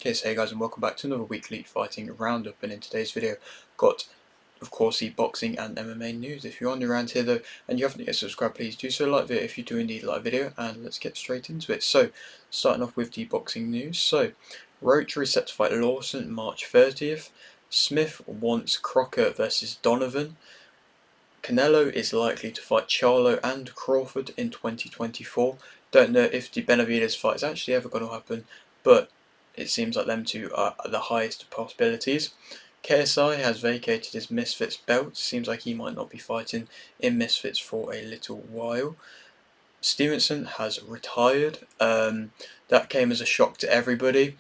Okay, so hey guys, and welcome back to another weekly fighting roundup. And in today's video, got of course the boxing and MMA news. If you're on around here though and you haven't yet subscribed, please do so. Like it if you do indeed like video, and let's get straight into it. So, starting off with the boxing news. So, Rotary set to fight Lawson March 30th. Smith wants Crocker versus Donovan. Canelo is likely to fight Charlo and Crawford in 2024. Don't know if the Benavidez fight is actually ever going to happen, but it seems like them two are the highest possibilities. KSI has vacated his Misfits belt. Seems like he might not be fighting in Misfits for a little while. Stevenson has retired. That came as a shock to everybody.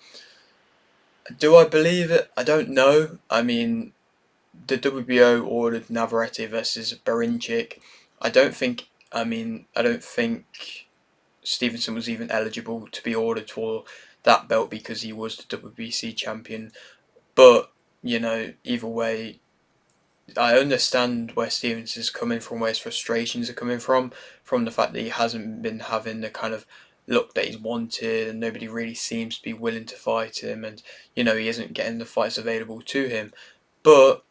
Do I believe it? I don't know. I mean, the WBO ordered Navarrete versus Berinchik. I don't think Stevenson was even eligible to be ordered for that belt because he was the WBC champion. But, either way, I understand where Stevenson's coming from, where his frustrations are coming from the fact that he hasn't been having the kind of look that he's wanted, and nobody really seems to be willing to fight him, and he isn't getting the fights available to him. But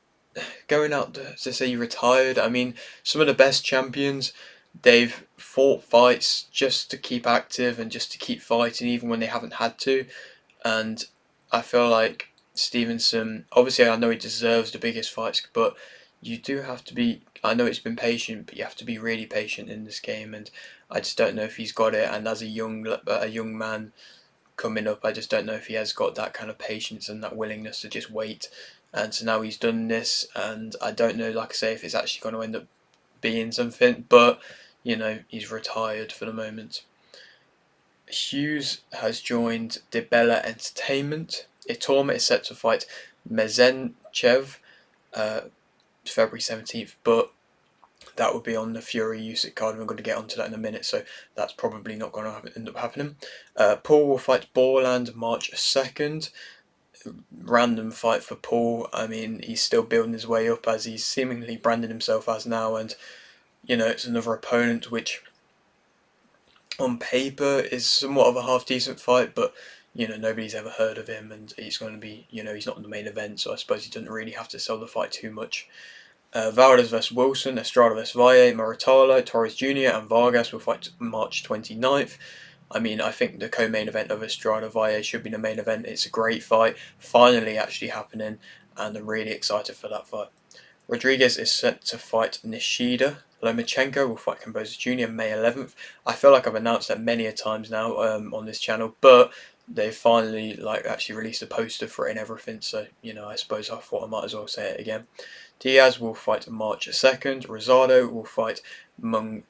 going out to say he retired, I mean, some of the best champions, they've fought fights just to keep active and just to keep fighting, even when they haven't had to. And I feel like Stevenson, obviously, I know he deserves the biggest fights, but you do have to be. I know it's been patient, but you have to be really patient in this game, and I just don't know if he's got it. And as a young man coming up, I just don't know if he has got that kind of patience and that willingness to just wait. And so now he's done this, and I don't know, like I say, if it's actually going to end up being something, but he's retired for the moment. Hughes has joined Debella Entertainment. Itoma is set to fight Mezenchev February 17th, but that would be on the Fury Usyk card. We're going to get onto that in a minute, so that's probably not going to end up happening. Paul will fight Borland March 2nd. Random fight for Paul. I mean, he's still building his way up as he's seemingly branded himself as now, and it's another opponent which on paper is somewhat of a half decent fight, but nobody's ever heard of him, and he's going to be he's not in the main event, so I suppose he doesn't really have to sell the fight too much. Valdez vs Wilson, Estrada vs Valle, Maritalo, Torres Jr. and Vargas will fight March 29th. I mean, I think the co-main event of Estrada Valle should be the main event. It's a great fight, finally actually happening, and I'm really excited for that fight. Rodriguez is set to fight Nishida. Lomachenko will fight Camboza Jr. May 11th. I feel like I've announced that many a times now on this channel, but they finally actually released a poster for it and everything. So I suppose I thought I might as well say it again. Diaz will fight March 2nd. Rosado will fight Munguia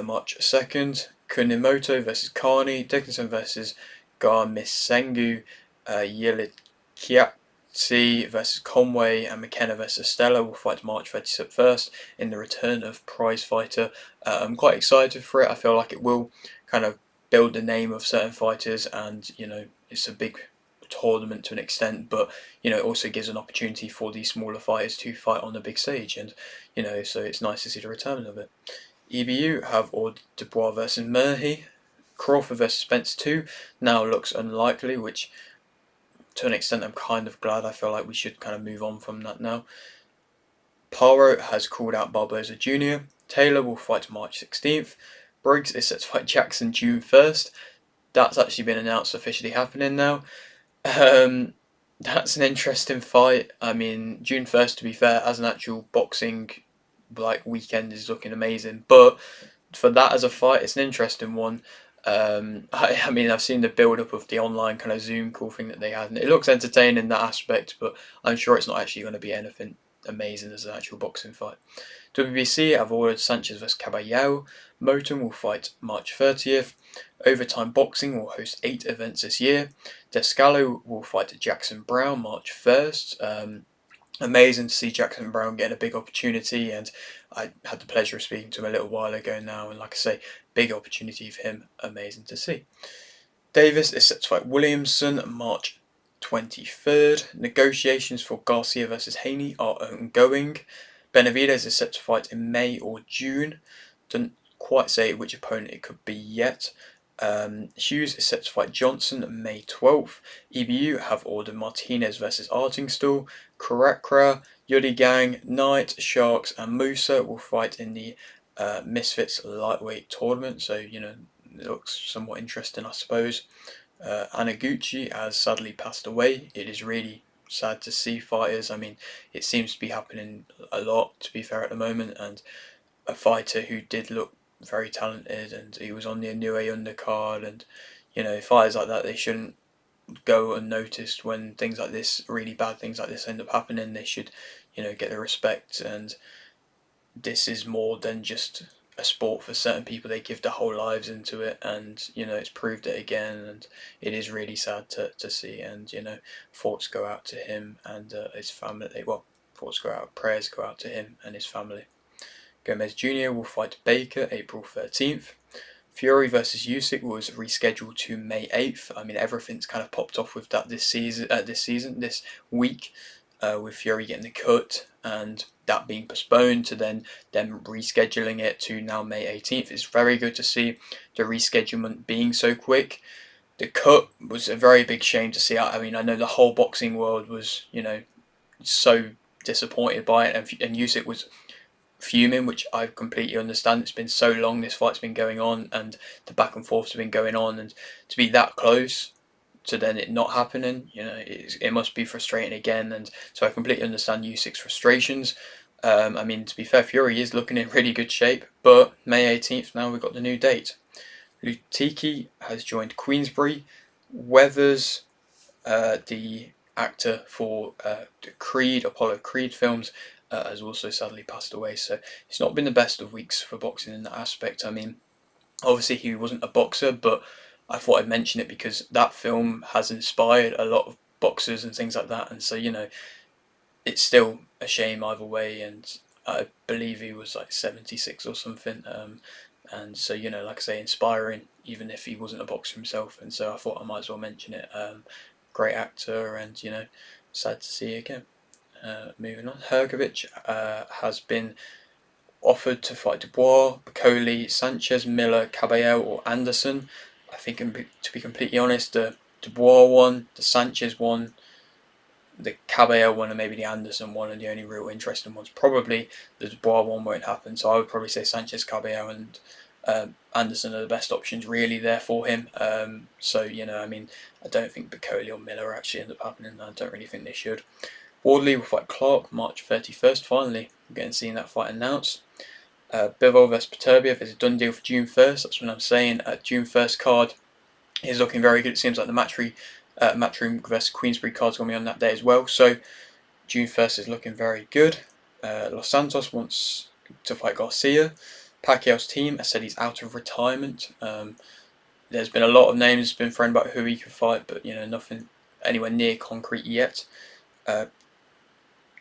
March 2nd. Kunimoto versus Carney. Dickinson versus Garmisengu. Yelikiatsi versus Conway, and McKenna versus Stella will fight March 31st in the return of Prize Fighter. I'm quite excited for it. I feel like it will kind of build the name of certain fighters, and it's a big tournament to an extent, but it also gives an opportunity for these smaller fighters to fight on the big stage, and so it's nice to see the return of it. EBU have ordered Dubois versus Murray. Crawford versus Spence 2 now looks unlikely, which to an extent I'm kind of glad. I feel like we should kind of move on from that now. Paro has called out Barboza Jr. Taylor will fight March 16th. Briggs is set to fight Jackson June 1st. That's actually been announced officially happening now. That's an interesting fight. I mean, June 1st, to be fair, as an actual boxing weekend is looking amazing, but for that as a fight, it's an interesting one. I mean, I've seen the build-up of the online kind of Zoom call thing that they had, and it looks entertaining in that aspect, but I'm sure it's not actually going to be anything amazing as an actual boxing fight. WBC have ordered Sanchez vs Caballero. Moten will fight March 30th. Overtime Boxing will host 8 events this year. Descalo will fight Jackson Brown March 1st. Amazing to see Jackson Brown getting a big opportunity, and I had the pleasure of speaking to him a little while ago now, and like I say, big opportunity for him. Amazing to see. Davis is set to fight Williamson March 23rd. Negotiations for Garcia versus Haney are ongoing. Benavidez is set to fight in May or June. Don't quite say which opponent it could be yet. Hughes is set to fight Johnson May 12th. EBU have ordered Martinez versus Artingstall. Karakra, Yudi Gang, Knight, Sharks, and Musa will fight in the Misfits lightweight tournament. So, it looks somewhat interesting, I suppose. Anaguchi has sadly passed away. It is really sad to see fighters. I mean, it seems to be happening a lot, to be fair, at the moment. And a fighter who did look very talented, and he was on the Inoue undercard, and fighters like that, they shouldn't go unnoticed when things like this, really bad things like this, end up happening. They should, get the respect, and this is more than just a sport for certain people. They give their whole lives into it, and it's proved it again, and it is really sad to see. And thoughts go out to him and his family. Well, thoughts go out, prayers go out to him and his family. Gomez Jr. will fight Baker April 13th. Fury versus Usyk was rescheduled to May 8th. I mean, everything's kind of popped off with that this this week, with Fury getting the cut and that being postponed to then them rescheduling it to now May 18th. It's very good to see the reschedulement being so quick. The cut was a very big shame to see. I mean, I know the whole boxing world was, so disappointed by it, and Usyk was fuming, which I completely understand. It's been so long this fight's been going on, and the back and forths have been going on, and to be that close to then it not happening, it must be frustrating again. And so I completely understand Usyk's frustrations. I mean, to be fair, Fury is looking in really good shape, but May 18th now we've got the new date. Lutiki has joined Queensberry. Weathers, the actor for the Apollo Creed films, has also sadly passed away. So it's not been the best of weeks for boxing in that aspect. I mean, obviously he wasn't a boxer, but I thought I'd mention it because that film has inspired a lot of boxers and things like that. And so, it's still a shame either way. And I believe he was like 76 or something. And so, like I say, inspiring, even if he wasn't a boxer himself. And so I thought I might as well mention it. Great actor, and sad to see again. Moving on, Hergovich has been offered to fight Dubois, Bacoli, Sanchez, Miller, Caballero, or Anderson. I think, to be completely honest, the Dubois one, the Sanchez one, the Caballero one, and maybe the Anderson one are the only real interesting ones. Probably the Dubois one won't happen, so I would probably say Sanchez, Caballero, and Anderson are the best options really there for him. So, I mean, I don't think Bacoli or Miller actually end up happening. I don't really think they should. Wardley will fight Clark March 31st. Finally, we're getting seeing that fight announced. Bivol vs Peterbiev is a done deal for June 1st. That's what I'm saying. June 1st card is looking very good. It seems like the Matchroom vs Queensberry card's going to be on that day as well. So June 1st is looking very good. Los Santos wants to fight Garcia. Pacquiao's team has said he's out of retirement. There's been a lot of names been thrown about who he could fight, but nothing anywhere near concrete yet.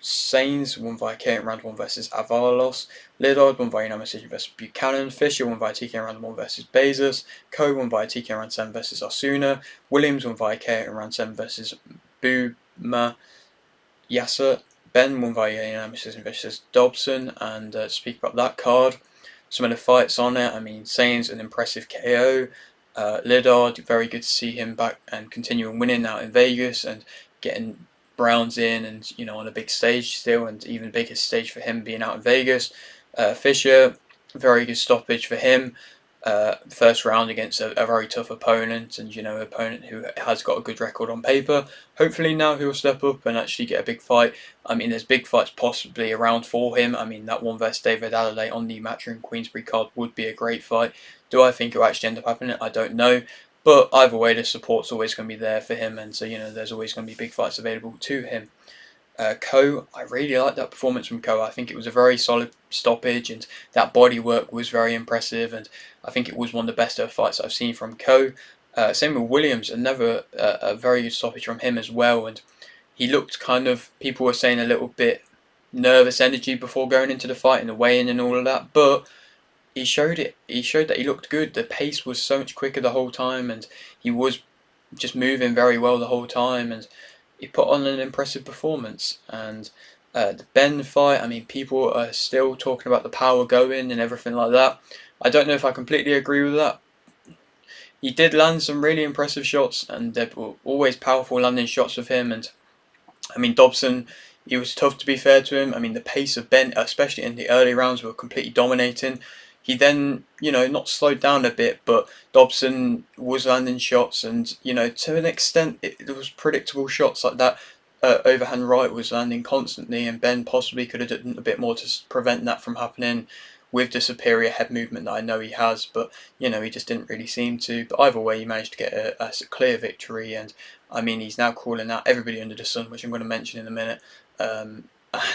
Sainz won via KO in round 1 versus Avalos. Lidard won via unanimous decision versus Buchanan. Fisher won via TKO in round 1 versus Bezos. Ko won via TKO in round 7 versus Osuna. Williams won via KO in round 7 versus Buma Yasser. Benn won via unanimous decision versus Dobson. And to speak about that card, some of the fights on it, I mean, Sainz, an impressive KO. Lidard, very good to see him back and continuing winning out in Vegas and getting Brown's in, and on a big stage still, and even bigger stage for him being out in Vegas. Fisher, very good stoppage for him. First round against a very tough opponent, and opponent who has got a good record on paper. Hopefully now he'll step up and actually get a big fight. I mean, there's big fights possibly around for him. I mean, that one versus David Adelaide on the Matchroom Queensberry card would be a great fight. Do I think it'll actually end up happening? I don't know. But either way, the support's always going to be there for him, and so there's always going to be big fights available to him. Ko, I really liked that performance from Ko. I think it was a very solid stoppage, and that body work was very impressive, and I think it was one of the best ever fights I've seen from Ko. Same with Williams, another a very good stoppage from him as well, and he looked kind of, people were saying a little bit nervous energy before going into the fight and the weigh-in and all of that, but he showed it. He showed that he looked good. The pace was so much quicker the whole time, and he was just moving very well the whole time, and he put on an impressive performance. And the Benn fight, I mean, people are still talking about the power going and everything like that. I don't know if I completely agree with that. he did land some really impressive shots, and they were always powerful landing shots with him. And I mean, Dobson, he was tough to be fair to him. I mean, the pace of Benn, especially in the early rounds, were completely dominating. He then, not slowed down a bit, but Dobson was landing shots, and to an extent, it was predictable shots like that. Overhand right was landing constantly, and Benn possibly could have done a bit more to prevent that from happening with the superior head movement that I know he has, but he just didn't really seem to. But either way, he managed to get a clear victory, and I mean, he's now calling out everybody under the sun, which I'm going to mention in a minute. And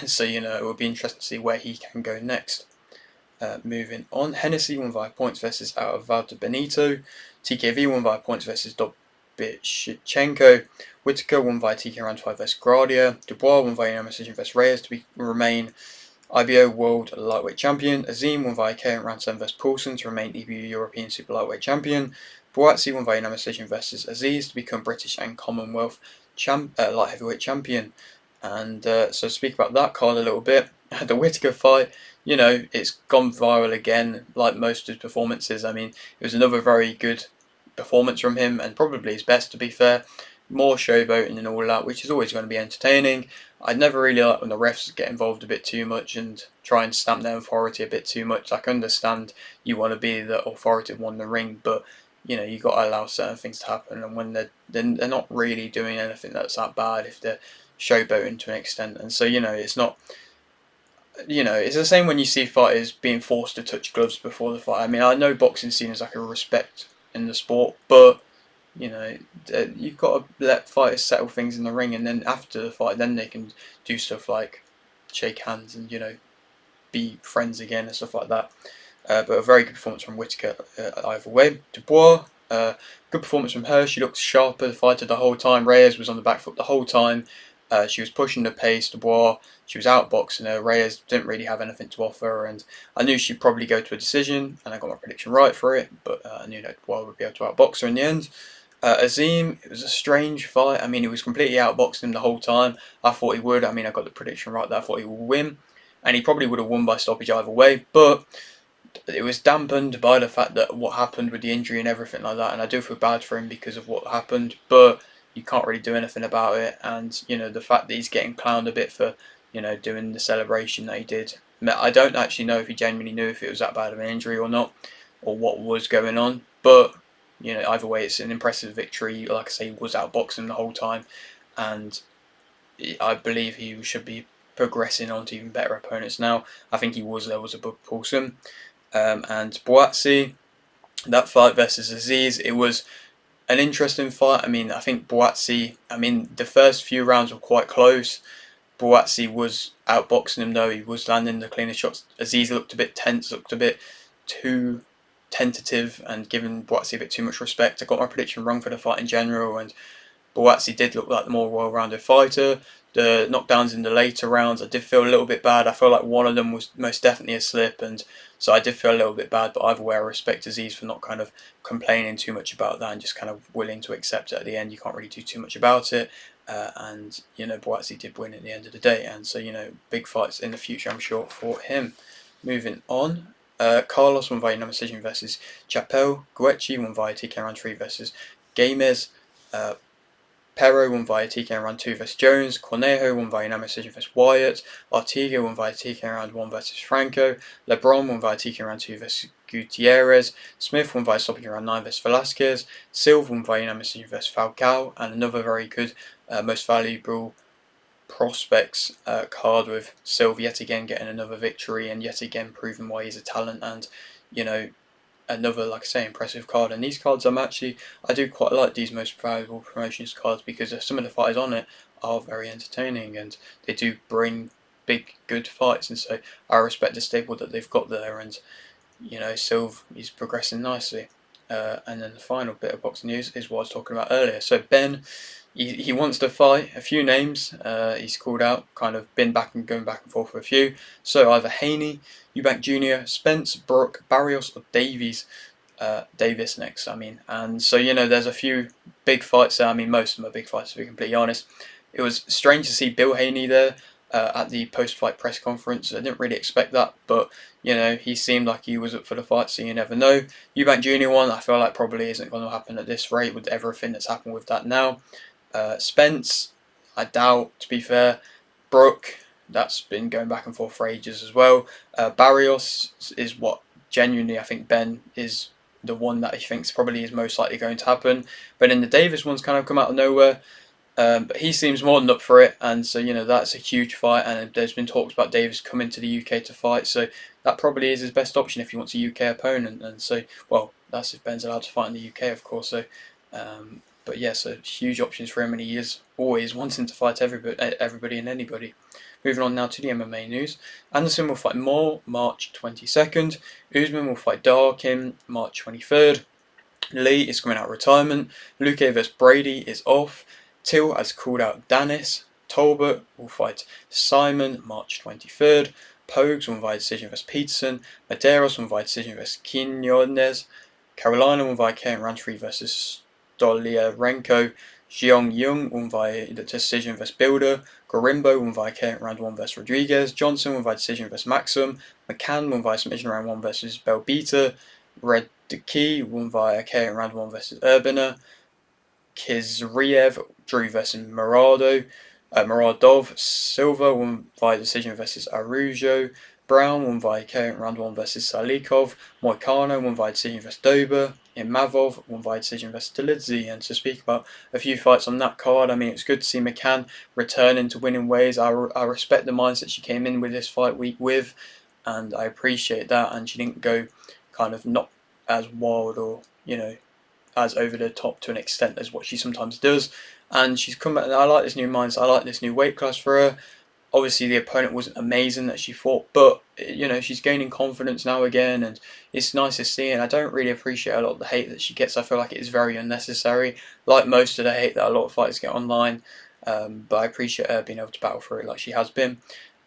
so, it will be interesting to see where he can go next. Moving on, Hennessy won via points versus Valdo Benito. TKV won via points versus Dobitschenko. Whitaker won via TK round 5 versus Gradia. Dubois won via unanimous decision versus Reyes to remain IBO World Lightweight Champion. Azim won via KO round 7 versus Paulson to remain EBU European Super Lightweight Champion. Boatsi won via unanimous decision versus Aziz to become British and Commonwealth Light Heavyweight Champion. And so to speak about that card a little bit, the Whitaker fight, it's gone viral again, like most of his performances. I mean, it was another very good performance from him, and probably his best, to be fair. More showboating and all that, which is always going to be entertaining. I never really like when the refs get involved a bit too much and try and stamp their authority a bit too much. I can understand you want to be the authoritative one in the ring, but you got to allow certain things to happen. And when they're not really doing anything that's that bad, if they're showboating to an extent, and so it's not. It's the same when you see fighters being forced to touch gloves before the fight. I mean, I know boxing seen as like a respect in the sport, but you've got to let fighters settle things in the ring, and then after the fight, then they can do stuff like shake hands and be friends again and stuff like that. But a very good performance from Whitaker either way. Dubois, good performance from her. She looked sharper, the fighter the whole time. Reyes was on the back foot the whole time. She was pushing the pace. Dubois, she was outboxing her. Reyes didn't really have anything to offer, and I knew she'd probably go to a decision, and I got my prediction right for it. But I knew that Dubois would be able to outbox her in the end. Azim, it was a strange fight. I mean, he was completely outboxing him the whole time. I thought he would. I mean, I got the prediction right there. I thought he would win, and he probably would have won by stoppage either way. But it was dampened by the fact that what happened with the injury and everything like that. And I do feel bad for him because of what happened, but you can't really do anything about it. And the fact that he's getting clowned a bit for doing the celebration that he did. I don't actually know if he genuinely knew if it was that bad of an injury or not, or what was going on. But either way, it's an impressive victory. Like I say, he was outboxing the whole time, and I believe he should be progressing on to even better opponents now. I think he was levels above Paulson. And Boatsi, that fight versus Aziz, it was an interesting fight. I mean, I think Boatsi, the first few rounds were quite close. Boatsi was outboxing him though, he was landing the cleaner shots. Aziz looked a bit tense, looked a bit too tentative and giving Boatsi a bit too much respect. I got my prediction wrong for the fight in general, and Boatsi did look like the more well-rounded fighter. The knockdowns in the later rounds, I did feel a little bit bad. I felt like one of them was most definitely a slip, and so I did feel a little bit bad. But either way, I respect Aziz for not kind of complaining too much about that and just kind of willing to accept it at the end. You can't really do too much about it. And Boatsi did win at the end of the day, and so big fights in the future, I'm sure, for him. Moving on, Carlos won via unanimous decision versus Chapelle. Guechi won via TK round 3 versus Gamez. Perro won via TK round 2 versus Jones. Cornejo won via unanimous decision versus Wyatt. Artiga won via TK round 1 versus Franco. Lebron won via TK round 2 versus Gutierrez. Smith won via stoppage round 9 versus Velasquez. Silva won via unanimous decision versus Falcao. And another very good, most valuable prospects card with Silva yet again getting another victory and yet again proving why he's a talent, and another, like I say, impressive card. And these cards, I do quite like these most valuable promotions cards because some of the fighters on it are very entertaining and they do bring big good fights, and so I respect the stable that they've got there. And Silva is progressing nicely. And then the final bit of boxing news is what I was talking about earlier. So Benn, he wants to fight a few names. He's called out, kind of been going back and forth with a few. So either Haney, Eubank Jr., Spence, Brook, Barrios, or Davies. Davis next, and so there's a few big fights there. Most of them are big fights, to be completely honest. It was strange to see Bill Haney there. at the post-fight press conference. I didn't really expect that, but he seemed like he was up for the fight, so you never know. Eubank Jr. one, I feel like probably isn't going to happen at this rate with everything that's happened with that now. Spence, I doubt, to be fair. Brooke, that's been going back and forth for ages as well. Barrios is what genuinely I think Benn is the one that he thinks probably is most likely going to happen. But then the Davis one's kind of come out of nowhere. But he seems more than up for it, and so that's a huge fight. And there's been talks about Davis coming to the UK to fight, so that probably is his best option if he wants a UK opponent. And so, well, that's if Benn's allowed to fight in the UK, of course. So, but yeah, so huge options for him, and he is always wanting to fight everybody and anybody. Moving on now to the MMA news. Anderson will fight Moore March 22nd. Usman will fight Darkin March 23rd. Lee is coming out of retirement. Luke vs Brady is off. Till has called out Danis. Tolbert will fight Simon March 23rd. Pogues will fight decision vs Peterson. Medeiros will fight decision vs Quinones. Carolina will fight Karen Rantry vs Stoliarenko. Jeong Young will fight the decision vs Builder. Gorimbo will fight Karen round 1 vs Rodriguez. Johnson will fight decision vs Maxim. McCann will fight submission round 1 vs Belbita. Red Key won via KO in round 1 versus Urbina. Kizriev drew versus Muradov. Silva won via decision versus Arujo. Brown won via KO in round 1 versus Salikov. Moicano won via decision versus Dober. Imavov won via decision versus Delidze. And to speak about a few fights on that card, I mean, it's good to see McCann returning to winning ways. I respect the mindset she came in with this fight week with, and I appreciate that. And she didn't go kind of not as wild or as over the top to an extent as what she sometimes does. And she's come back. I like this new mindset. I like this new weight class for her. Obviously, the opponent wasn't amazing that she fought, but she's gaining confidence now again, and it's nice to see. And I don't really appreciate a lot of the hate that she gets. I feel like it is very unnecessary, like most of the hate that a lot of fighters get online. But I appreciate her being able to battle for it like she has been.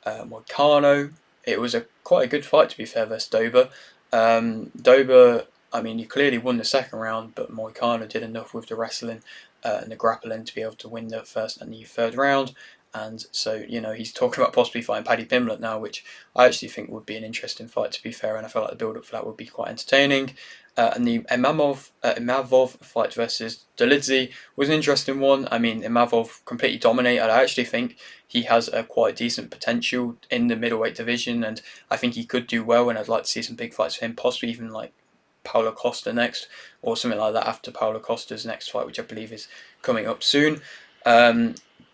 Moicano, it was quite a good fight to be fair versus Dober. Dober, I mean, he clearly won the second round, but Moicano did enough with the wrestling and the grappling to be able to win the first and the third round. And so, he's talking about possibly fighting Paddy Pimblett now, which I actually think would be an interesting fight, to be fair, and I feel like the build-up for that would be quite entertaining. And the Imavov fight versus Dolidze was an interesting one. I mean, Imavov completely dominated. I actually think he has a quite decent potential in the middleweight division, and I think he could do well, and I'd like to see some big fights for him, possibly even like Paulo Costa next, or something like that after Paulo Costa's next fight, which I believe is coming up soon.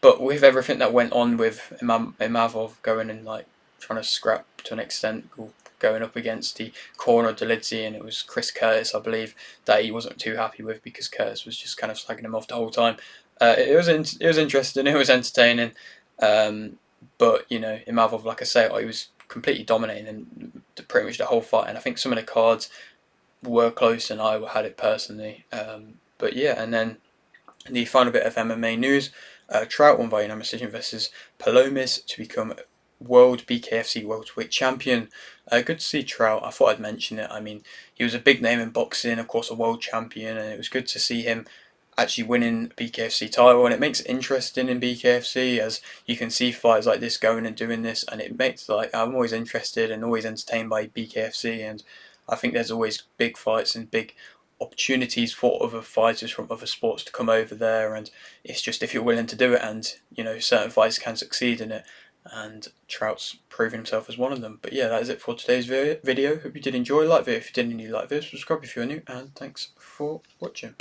But with everything that went on with Imavov going and like trying to scrap to an extent, going up against the corner of Dolidze, and it was Chris Curtis, I believe, that he wasn't too happy with because Curtis was just kind of slagging him off the whole time. It was interesting, it was entertaining, but Imavov, like I say, he was completely dominating in pretty much the whole fight, and I think some of the cards were close and I had it personally. But yeah, and then the final bit of MMA news, Trout won by unanimous decision versus Palomis to become World BKFC Welterweight Champion. Good to see Trout. I thought I'd mention it. I mean, he was a big name in boxing, of course a world champion, and it was good to see him actually winning BKFC title, and it makes it interesting in BKFC as you can see fighters like this going and doing this, and it makes I'm always interested and always entertained by BKFC, and I think there's always big fights and big opportunities for other fighters from other sports to come over there, and it's just if you're willing to do it, and certain fighters can succeed in it, and Trout's proven himself as one of them. But yeah, that is it for today's video. Hope you did enjoy. Like video if you did, and you like this, subscribe if you're new, and thanks for watching.